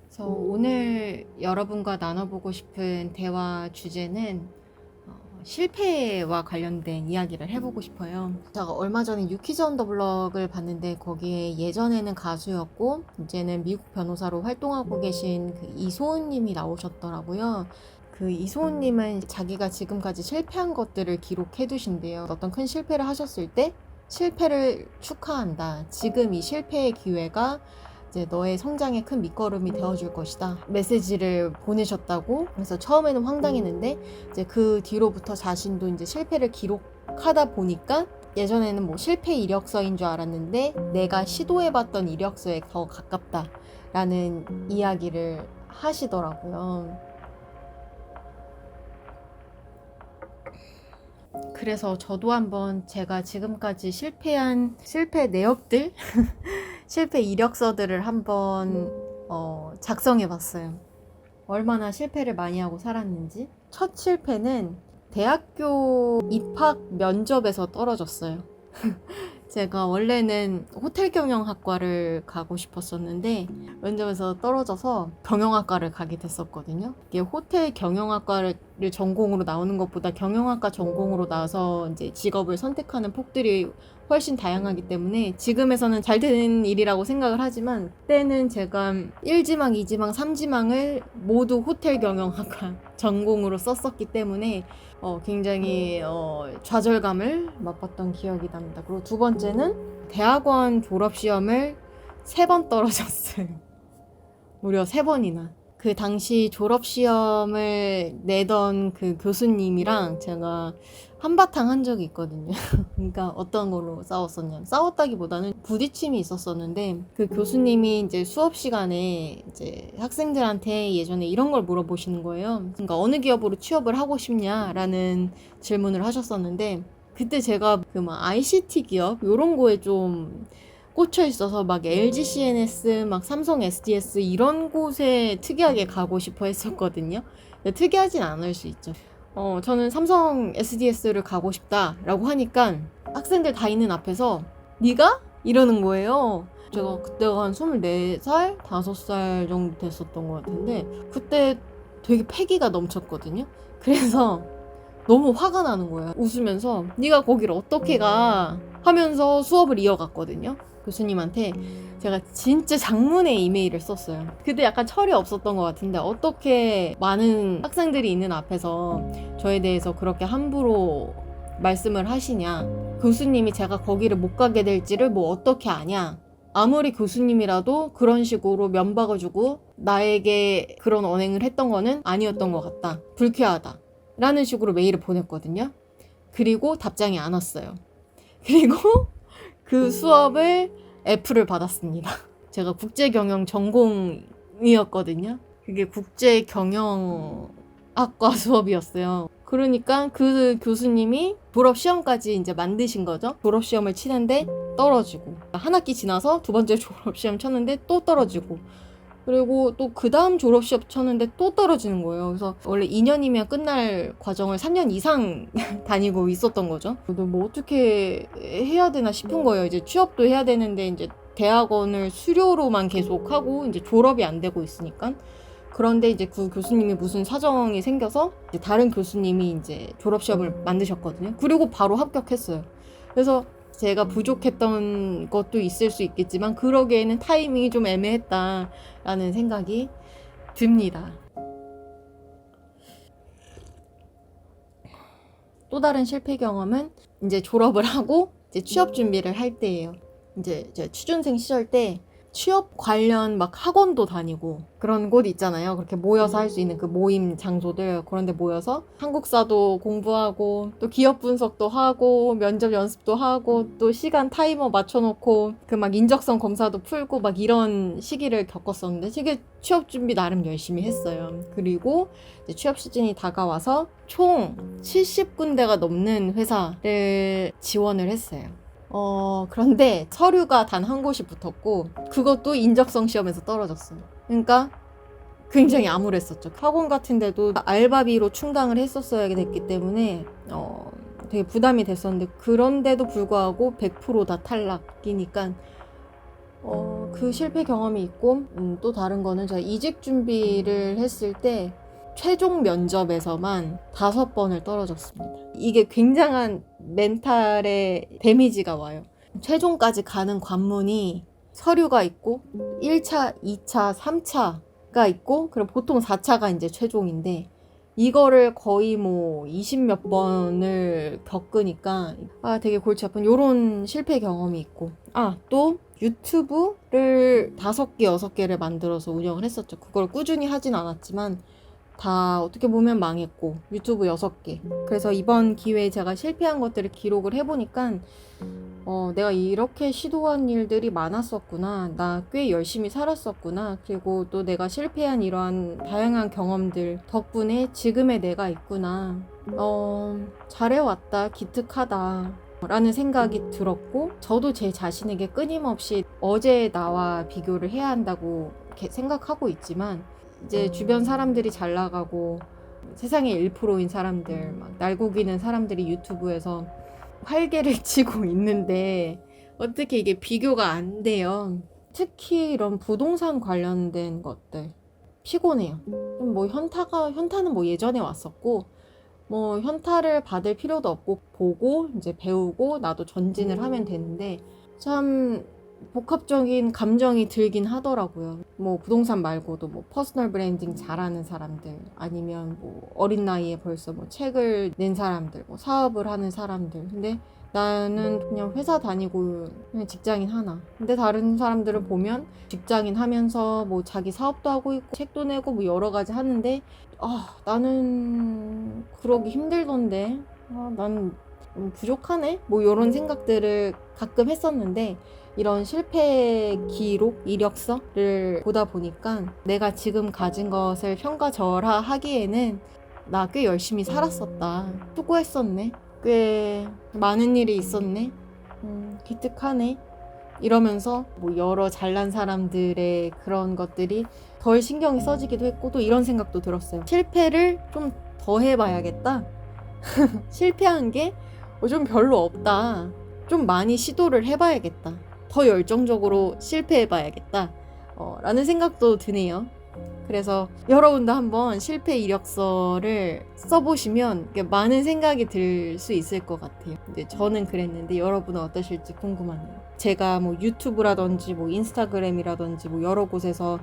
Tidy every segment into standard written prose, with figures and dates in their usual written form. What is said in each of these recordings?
그래서 오늘 여러분과 나눠보고 싶은 대화 주제는 실패와 관련된 이야기를 해보고 싶어요. 제가 얼마 전에 유키즈 언더 블럭을 봤는데 거기에 예전에는 가수였고 이제는 미국 변호사로 활동하고 계신 그 이소은 님이 나오셨더라고요. 그 이소은 님은 자기가 지금까지 실패한 것들을 기록해 두신대요. 어떤 큰 실패를 하셨을 때 실패를 축하한다. 지금 이 실패의 기회가 이제 너의 성장에 큰 밑거름이 되어줄 것이다. 메시지를 보내셨다고. 그래서 처음에는 황당했는데 이제 그 뒤로부터 자신도 이제 실패를 기록하다 보니까 예전에는 뭐 실패 이력서인 줄 알았는데 내가 시도해봤던 이력서에 더 가깝다라는 이야기를 하시더라고요. 그래서 저도 한번 제가 지금까지 실패한 실패 내역들 실패 이력서들을 한번 작성해 봤어요. 얼마나 실패를 많이 하고 살았는지. 첫 실패는 대학교 입학 면접에서 떨어졌어요. 제가 원래는 호텔 경영학과를 가고 싶었었는데 면접에서 떨어져서 경영학과를 가게 됐었거든요. 이게 호텔 경영학과를 전공으로 나오는 것보다 경영학과 전공으로 나와서 이제 직업을 선택하는 폭들이 훨씬 다양하기 때문에 지금에서는 잘 되는 일이라고 생각을 하지만 그때는 제가 1지망, 2지망, 3지망을 모두 호텔 경영학과 전공으로 썼었기 때문에 굉장히 좌절감을 맛봤던 기억이 납니다. 그리고 두 번째는 대학원 졸업시험을 3번 떨어졌어요. 무려 3번이나. 그 당시 졸업시험을 내던 그 교수님이랑 제가 한바탕 한 적이 있거든요. 그러니까 어떤 걸로 싸웠었냐면, 싸웠다기보다는 부딪힘이 있었었는데, 그 교수님이 이제 수업 시간에 이제 학생들한테 예전에 이런 걸 물어보시는 거예요. 그러니까 어느 기업으로 취업을 하고 싶냐라는 질문을 하셨었는데, 그때 제가 그 막 ICT 기업 요런 거에 좀 꽂혀 있어서 막 LG CNS, 막 삼성 SDS 이런 곳에 특이하게 가고 싶어 했었거든요. 특이하진 않을 수 있죠. 저는 삼성 SDS를 가고 싶다라고 하니까 학생들 다 있는 앞에서 네가? 이러는 거예요. 제가 그때가 한 24살, 5살 정도 됐었던 것 같은데 그때 되게 패기가 넘쳤거든요. 그래서 너무 화가 나는 거예요. 웃으면서 네가 거기를 어떻게 가? 하면서 수업을 이어갔거든요. 교수님한테 제가 진짜 장문의 이메일을 썼어요. 그때 약간 철이 없었던 것 같은데 어떻게 많은 학생들이 있는 앞에서 저에 대해서 그렇게 함부로 말씀을 하시냐. 교수님이 제가 거기를 못 가게 될지를 뭐 어떻게 아냐. 아무리 교수님이라도 그런 식으로 면박을 주고 나에게 그런 언행을 했던 거는 아니었던 것 같다. 불쾌하다. 라는 식으로 메일을 보냈거든요. 그리고 답장이 안 왔어요. 그리고 그 수업을 F를 받았습니다. 제가 국제경영 전공이었거든요. 그게 국제경영학과 수업이었어요. 그러니까 그 교수님이 졸업시험까지 이제 만드신 거죠. 졸업시험을 치는데 떨어지고 한 학기 지나서 두 번째 졸업시험 쳤는데 또 떨어지고 그리고 또 그 다음 졸업시험 쳤는데 또 떨어지는 거예요. 그래서 원래 2년이면 끝날 과정을 3년 이상 다니고 있었던 거죠. 저도 뭐 어떻게 해야 되나 싶은 거예요. 이제 취업도 해야 되는데 이제 대학원을 수료로만 계속하고 이제 졸업이 안 되고 있으니까. 그런데 이제 그 교수님이 무슨 사정이 생겨서 이제 다른 교수님이 이제 졸업시험을 만드셨거든요. 그리고 바로 합격했어요. 그래서 제가 부족했던 것도 있을 수 있겠지만 그러기에는 타이밍이 좀 애매했다라는 생각이 듭니다. 또 다른 실패 경험은 이제 졸업을 하고 이제 취업 준비를 할 때예요. 이제 취준생 시절 때 취업 관련 막 학원도 다니고 그런 곳 있잖아요. 그렇게 모여서 할 수 있는 그 모임 장소들 그런 데 모여서 한국사도 공부하고 또 기업 분석도 하고 면접 연습도 하고 또 시간 타이머 맞춰놓고 그 막 인적성 검사도 풀고 막 이런 시기를 겪었었는데 되게 취업 준비 나름 열심히 했어요. 그리고 이제 취업 시즌이 다가와서 총 70군데가 넘는 회사를 지원을 했어요. 그런데 서류가 단 한 곳이 붙었고 그것도 인적성 시험에서 떨어졌어요. 그러니까 굉장히 암울했었죠. 학원 같은 데도 알바비로 충당을 했었어야 됐기 때문에 되게 부담이 됐었는데 그런데도 불구하고 100%다 탈락이니까 그 실패 경험이 있고, 또 다른 거는 제가 이직 준비를 했을 때 최종 면접에서만 5번을 떨어졌습니다. 이게 굉장한 멘탈의 데미지가 와요. 최종까지 가는 관문이 서류가 있고 1차, 2차, 3차가 있고, 그리고 보통 4차가 이제 최종인데, 이거를 거의 뭐 20몇 번을 겪으니까 되게 골치 아픈 요런 실패 경험이 있고, 또 유튜브를 5개, 6개를 만들어서 운영을 했었죠. 그걸 꾸준히 하진 않았지만 다 어떻게 보면 망했고, 유튜브 6개. 그래서 이번 기회에 제가 실패한 것들을 기록을 해보니까 내가 이렇게 시도한 일들이 많았었구나. 나 꽤 열심히 살았었구나. 그리고 또 내가 실패한 이러한 다양한 경험들 덕분에 지금의 내가 있구나. 잘해왔다. 기특하다. 라는 생각이 들었고, 저도 제 자신에게 끊임없이 어제의 나와 비교를 해야 한다고 이렇게 생각하고 있지만, 이제 주변 사람들이 잘 나가고 세상의 1%인 사람들, 막 날고기는 사람들이 유튜브에서 활개를 치고 있는데 어떻게 이게 비교가 안 돼요. 특히 이런 부동산 관련된 것들 피곤해요. 뭐 현타는 뭐 예전에 왔었고, 뭐 현타를 받을 필요도 없고, 보고 이제 배우고 나도 전진을 하면 되는데, 참 복합적인 감정이 들긴 하더라고요. 뭐 부동산 말고도 뭐 퍼스널 브랜딩 잘하는 사람들, 아니면 뭐 어린 나이에 벌써 뭐 책을 낸 사람들, 뭐 사업을 하는 사람들. 근데 나는 그냥 회사 다니고 그냥 직장인 하나. 근데 다른 사람들을 보면 직장인 하면서 뭐 자기 사업도 하고 있고 책도 내고 뭐 여러 가지 하는데, 나는 그러기 힘들던데, 나는 부족하네? 뭐 이런 생각들을 가끔 했었는데, 이런 실패 기록, 이력서를 보다 보니까 내가 지금 가진 것을 평가절하하기에는 나 꽤 열심히 살았었다. 수고했었네. 꽤 많은 일이 있었네. 기특하네. 이러면서 뭐 여러 잘난 사람들의 그런 것들이 덜 신경이 써지기도 했고, 또 이런 생각도 들었어요. 실패를 좀 더 해봐야겠다. 실패한 게 좀 별로 없다. 좀 많이 시도를 해봐야겠다. 더 열정적으로 실패해봐야겠다. 라는 생각도 드네요. 그래서 여러분도 한번 실패 이력서를 써보시면 많은 생각이 들 수 있을 것 같아요. 근데 저는 그랬는데 여러분은 어떠실지 궁금하네요. 제가 뭐 유튜브라든지 뭐 인스타그램이라든지 뭐 여러 곳에서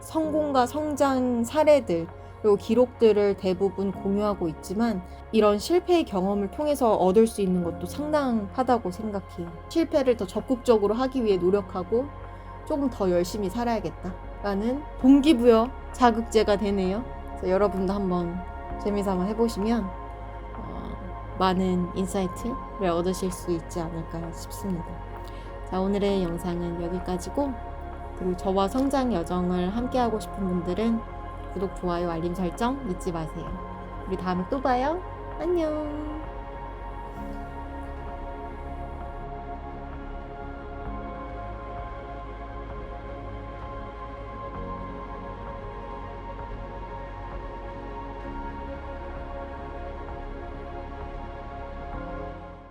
성공과 성장 사례들, 그리고 기록들을 대부분 공유하고 있지만, 이런 실패의 경험을 통해서 얻을 수 있는 것도 상당하다고 생각해요. 실패를 더 적극적으로 하기 위해 노력하고 조금 더 열심히 살아야겠다라는 동기부여 자극제가 되네요. 그래서 여러분도 한번 재미삼아 해보시면 많은 인사이트를 얻으실 수 있지 않을까 싶습니다. 자, 오늘의 영상은 여기까지고, 그리고 저와 성장 여정을 함께하고 싶은 분들은 구독, 좋아요, 알림 설정 잊지 마세요. 우리 다음에 또 봐요. 안녕.